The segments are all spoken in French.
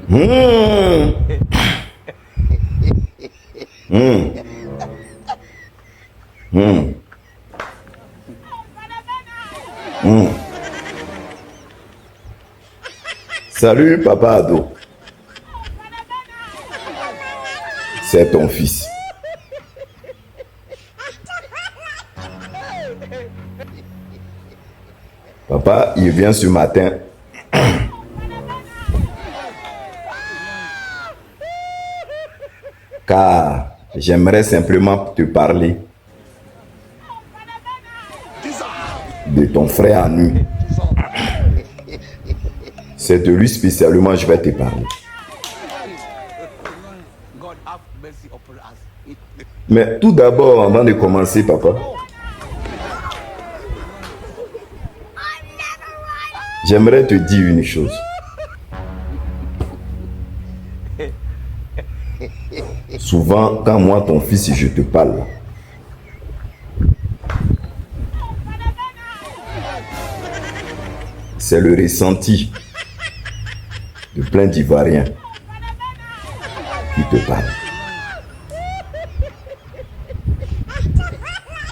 Mmh. Mmh. Mmh. Mmh. Salut, papa ado. C'est ton fils. Papa, il vient ce matin. Car j'aimerais simplement te parler de ton frère Anu. C'est de lui spécialement je vais te parler. Mais tout d'abord, avant de commencer, papa, j'aimerais te dire une chose. Souvent, quand moi, ton fils, je te parle, c'est le ressenti de plein d'Ivoiriens qui te parlent.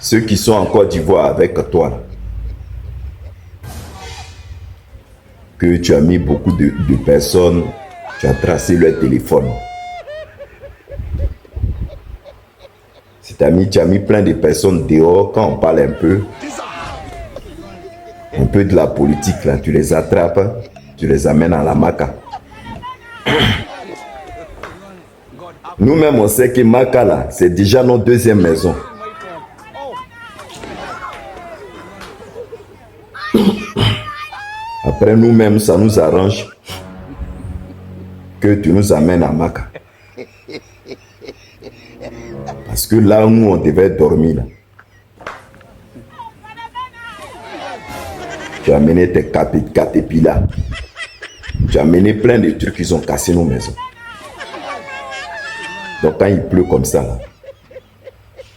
Ceux qui sont en Côte d'Ivoire avec toi, là, que tu as mis beaucoup de personnes, tu as tracé leur téléphone. Tu as mis plein de personnes dehors. Quand on parle un peu de la politique, là, tu les attrapes, tu les amènes à la Maka. Nous-mêmes, on sait que Maka, là, c'est déjà notre deuxième maison. Après, nous-mêmes, ça nous arrange que tu nous amènes à Maka. Parce que là où nous, on devait dormir, là, tu as amené tes caterpillars. Tu as amené plein de trucs qui ont cassé nos maisons. Donc quand il pleut comme ça, là,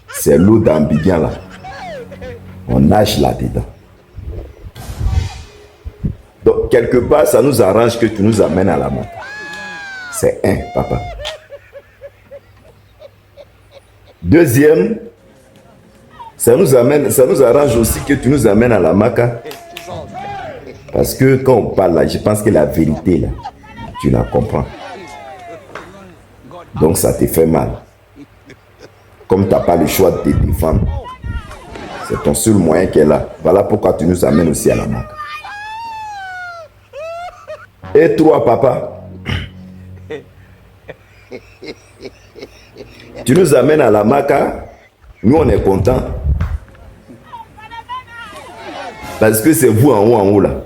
c'est l'eau d'Ambiguian là. On nage là-dedans. Donc quelque part, ça nous arrange que tu nous amènes à la main. C'est un, papa. Deuxième, ça nous arrange aussi que tu nous amènes à la Maka. Parce que quand on parle là, je pense que la vérité là, tu la comprends. Donc ça te fait mal. Comme tu n'as pas le choix de te défendre, c'est ton seul moyen qui est là. Voilà pourquoi tu nous amènes aussi à la Maka. Et toi, papa, tu nous amènes à la Maka, nous on est contents. Parce que c'est vous en haut là.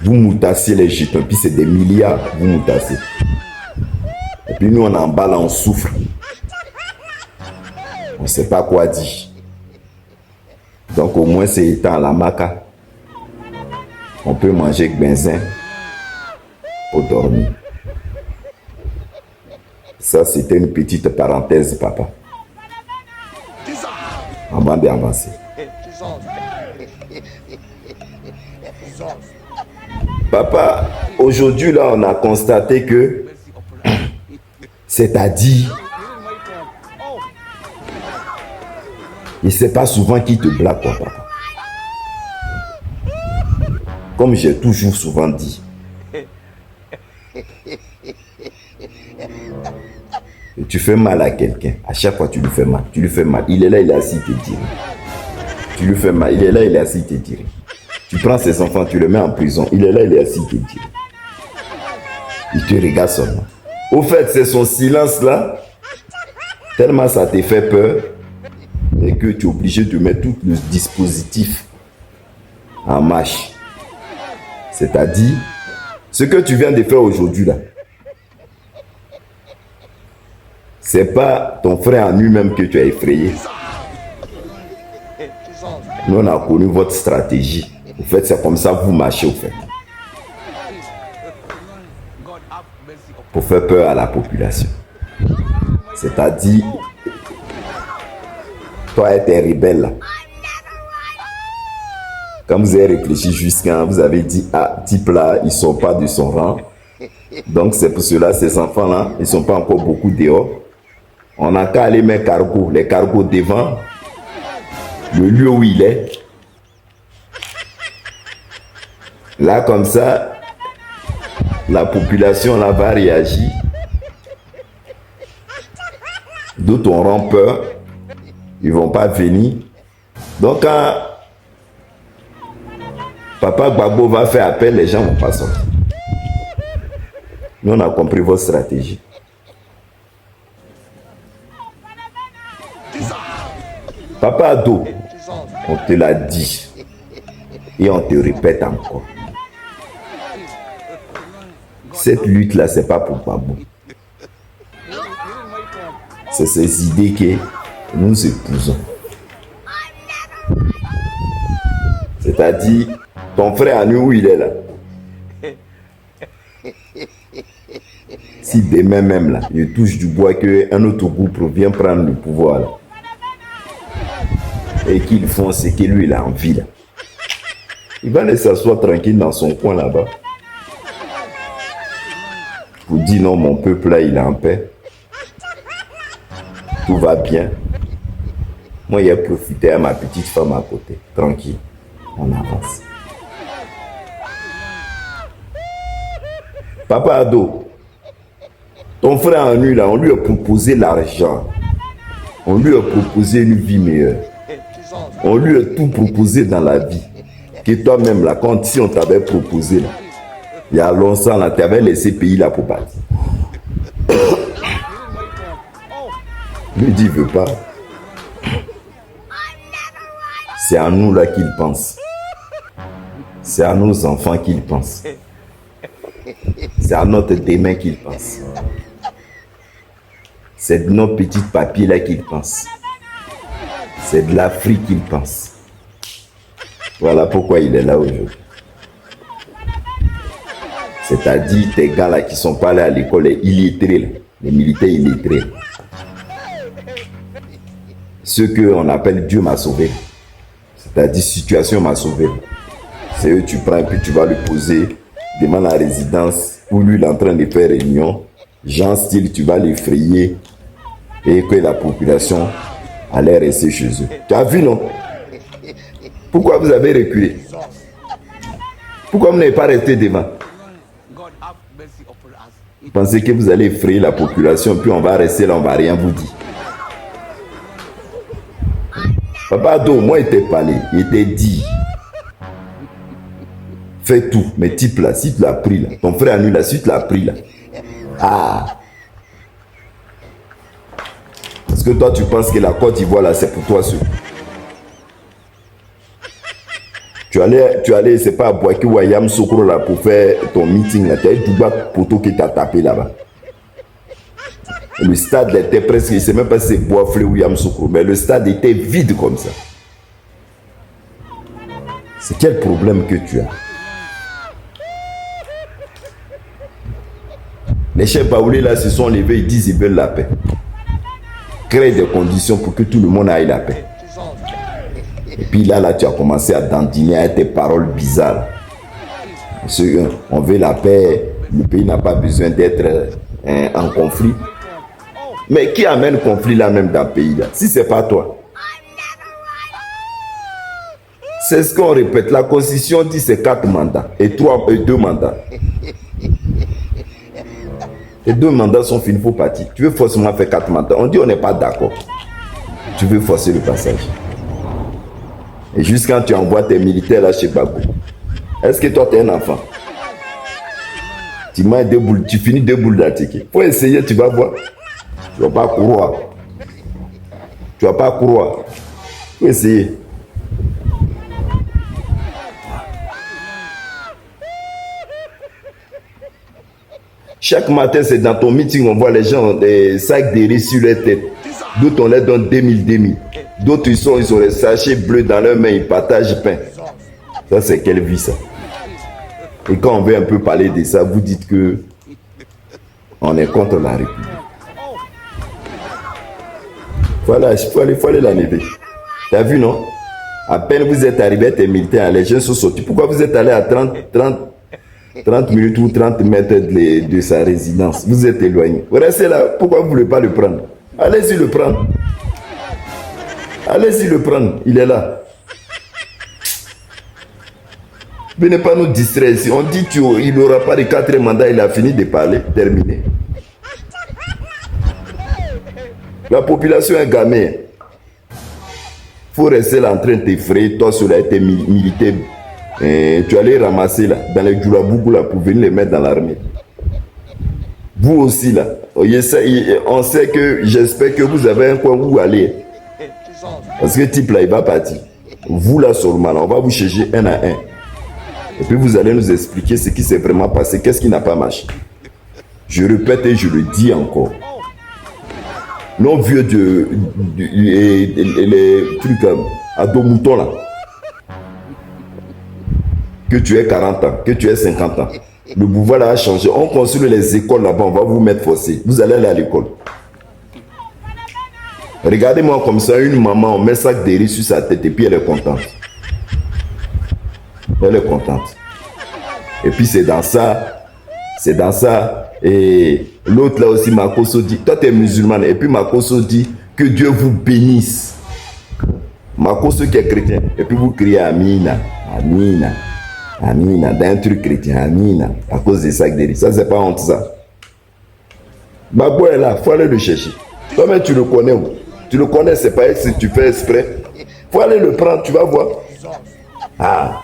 Vous moutassez les jetons, puis c'est des milliards, vous moutassez. Et puis nous on est en bas là, on souffre. On ne sait pas quoi dire. Donc au moins c'est étant à la Maka, on peut manger avec benzin pour dormir. Ça, c'était une petite parenthèse, papa. Avant d'avancer. Papa, aujourd'hui, là, on a constaté que, c'est-à-dire, il ne sait pas souvent qui te blague, papa. Comme j'ai toujours souvent dit. Et tu fais mal à quelqu'un. À chaque fois, tu lui fais mal. Tu lui fais mal. Il est là, il est assis, il te dit. Tu lui fais mal. Il est là, il est assis, il te dit. Tu prends ses enfants, tu les mets en prison. Il est là, il est assis, il te dit. Il te regarde seulement. Au fait, c'est son silence là. Tellement ça te fait peur. Et que tu es obligé de mettre tout le dispositif en marche. C'est-à-dire, ce que tu viens de faire aujourd'hui là. C'est pas ton frère en lui-même que tu as effrayé. Nous, on a connu votre stratégie. En fait, c'est comme ça que vous marchez, au fait. Pour faire peur à la population. C'est-à-dire, toi et tes rebelles là. Quand vous avez réfléchi jusqu'à, vous avez dit, ah, type là, ils ne sont pas de son rang. Donc c'est pour cela, ces enfants-là, ils ne sont pas encore beaucoup dehors. On n'a qu'à aller mettre les cargos devant le lieu où il est. Là, comme ça, la population là va réagir. D'autres auront peur. Ils ne vont pas venir. Donc, quand Papa Gbagbo va faire appel, les gens ne vont pas sortir. Nous, on a compris votre stratégie. Papa Ado, on te l'a dit. Et on te répète encore. Cette lutte-là, ce n'est pas pour Gbagbo. C'est ces idées que nous épousons. C'est-à-dire, ton frère à nous, où il est là. Si demain même, là, il touche du bois qu'un autre groupe vient prendre le pouvoir, là, et qu'ils font ce que lui, il a envie, là, il va laisser s'asseoir tranquille dans son coin là-bas. Pour dire non, mon peuple là, il est en paix. Tout va bien. Moi, il a profité à ma petite femme à côté. Tranquille. On avance. Papa Ado, ton frère en lui, là, on lui a proposé l'argent. On lui a proposé une vie meilleure. On lui a tout proposé dans la vie. Que toi-même, là, quand si on t'avait proposé, là, il y a longtemps, là, tu avais laissé pays là pour partir. Lui dit, il ne veut pas. C'est à nous là qu'il pense. C'est à nos enfants qu'il pense. C'est à notre demain qu'il pense. C'est de nos petits papiers là qu'il pense. C'est de l'Afrique qu'il pense. Voilà pourquoi il est là aujourd'hui. C'est-à-dire tes gars là qui sont pas allés à l'école, les illettrés, là, les militaires illettrés. Ceux qu'on appelle Dieu m'a sauvé. C'est-à-dire situation m'a sauvé. C'est eux tu prends et puis tu vas lui poser devant la résidence où lui il est en train de faire réunion. Genre style tu vas l'effrayer et que la population allait rester chez eux. Tu as vu non? Pourquoi vous avez reculé? Pourquoi vous n'avez pas resté devant? Vous pensez que vous allez effrayer la population puis on va rester là, on va rien vous dire. Papa Ado, moi il t'ai parlé, il t'ai dit. Fais tout, mais type là, si tu l'as pris là, ton frère à lui là, si tu l'as pris là. Ah. Parce que toi tu penses que la Côte d'Ivoire là, c'est pour toi seul. Tu allais, c'est pas à Boaki ou à Yamoussoukro là pour faire ton meeting là. Tu as eu Douba Poto qui t'a tapé là-bas. Le stade était presque, je ne sais même pas si c'est Boaflé ou Yamoussoukro, mais le stade était vide comme ça. C'est quel problème que tu as? Les chefs baoulés là se sont levés, ils disent qu'ils veulent la paix. Crée des conditions pour que tout le monde aille la paix. Et puis là, tu as commencé à dandiner avec tes paroles bizarres. On veut la paix, le pays n'a pas besoin d'être en conflit. Mais qui amène le conflit là même dans le pays là? Si ce n'est pas toi. C'est ce qu'on répète. La constitution dit c'est 4 mandats et 2 mandats. Les 2 mandats sont finis, il faut partir. Tu veux forcément faire 4 mandats. On dit on n'est pas d'accord. Tu veux forcer le passage. Et juste quand tu envoies tes militaires là chez Gbagbo, est-ce que toi tu es un enfant? Tu manges 2 boules, tu finis 2 boules d'attiqué. Faut essayer, tu vas voir. Tu vas pas courir. Tu vas pas courir. Faut essayer. Chaque matin, c'est dans ton meeting, on voit les gens, des sacs de riz sur leur tête. D'autres, on les donne 2000. D'autres, ils ont les sachets bleus dans leurs mains, ils partagent le pain. Ça, c'est quelle vie, ça? Et quand on veut un peu parler de ça, vous dites que on est contre la République. Voilà, il faut aller l'enlever. T'as vu, non? À peine vous êtes arrivé à être militaire, les gens sont sortis. Pourquoi vous êtes allé à 30 minutes ou 30 mètres de sa résidence? Vous êtes éloigné. Vous restez là. Pourquoi vous ne voulez pas le prendre? Allez-y le prendre. Allez-y le prendre. Il est là. Venez pas nous distraire ici. On dit qu'il n'aura pas de 4 mandats. Il a fini de parler. Terminé. La population est gamée. Il faut rester là en train de t'effrayer. Toi, sur la été militaire. Tu allais ramasser là, dans les djoulabougou là, pour venir les mettre dans l'armée. Vous aussi là. On sait que, j'espère que vous avez un coin où aller. Parce que type là, il va partir. Vous là, seulement, on va vous chercher un à un. Et puis vous allez nous expliquer ce qui s'est vraiment passé, qu'est-ce qui n'a pas marché. Je répète et je le dis encore. Non vieux les trucs à dos mouton là. Que tu aies 40 ans, que tu aies 50 ans. Le pouvoir là a changé. On construit les écoles là-bas, on va vous mettre forcé. Vous allez aller à l'école. Regardez-moi comme ça, une maman, on met sac de riz sur sa tête et puis elle est contente. Elle est contente. Et puis c'est dans ça. Et l'autre là aussi, Makoso dit, toi tu es musulmane. Et puis Makoso dit, que Dieu vous bénisse. Makoso qui est chrétien. Et puis vous criez Amina, Amina, Amina, d'un truc chrétien, Amina, à cause des sacs de riz. Ça c'est pas honte ça. Babo est là, faut aller le chercher. Toi-même tu le connais où? Tu le connais, c'est pas si tu fais exprès. Faut aller le prendre, tu vas voir. Ah.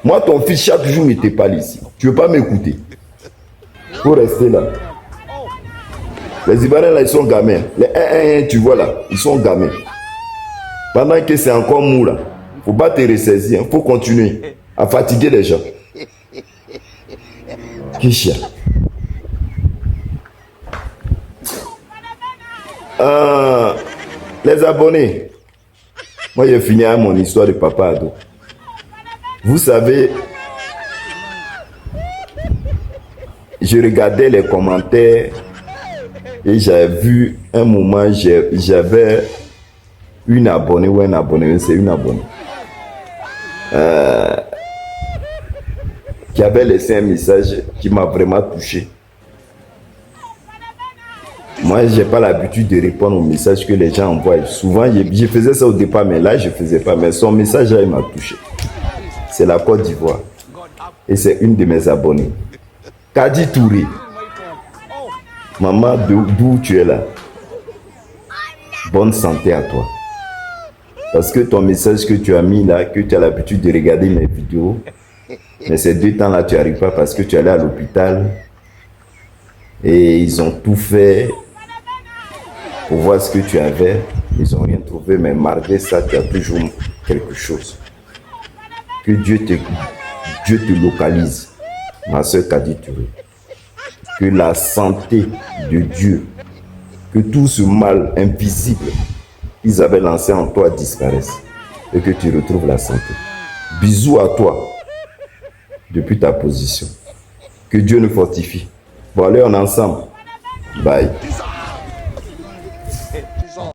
Moi, ton fils, chaque jour, il te parle ici. Tu veux pas m'écouter. Faut rester là. Les Ivoiriens, là, ils sont gamins. Les tu vois là, ils sont gamins. Pendant que c'est encore mou là, faut pas te ressaisir. Faut continuer à fatiguer les gens. Kisha. Les abonnés. Moi, j'ai fini à mon histoire de papa ado. Vous savez, je regardais les commentaires et j'avais vu un moment, j'avais une abonnée ou un abonné, c'est une abonnée, qui avait laissé un message qui m'a vraiment touché. Moi, je n'ai pas l'habitude de répondre aux messages que les gens envoient. Souvent, je faisais ça au départ, mais là, je ne faisais pas. Mais son message, là, il m'a touché. C'est la Côte d'Ivoire. Et c'est une de mes abonnées. Kadi Touré. Maman, d'où tu es là? Bonne santé à toi. Parce que ton message que tu as mis là, que tu as l'habitude de regarder mes vidéos, mais ces 2 temps-là, tu n'y arrives pas parce que tu es allé à l'hôpital. Et ils ont tout fait pour voir ce que tu avais. Ils n'ont rien trouvé, mais malgré ça, tu as toujours quelque chose. Que Dieu te localise, ma soeur Kadi Touré. Que la santé de Dieu, que tout ce mal invisible qu'ils avaient lancé en toi disparaisse et que tu retrouves la santé. Bisous à toi depuis ta position. Que Dieu nous fortifie. Bon, allez, on est ensemble. Bye.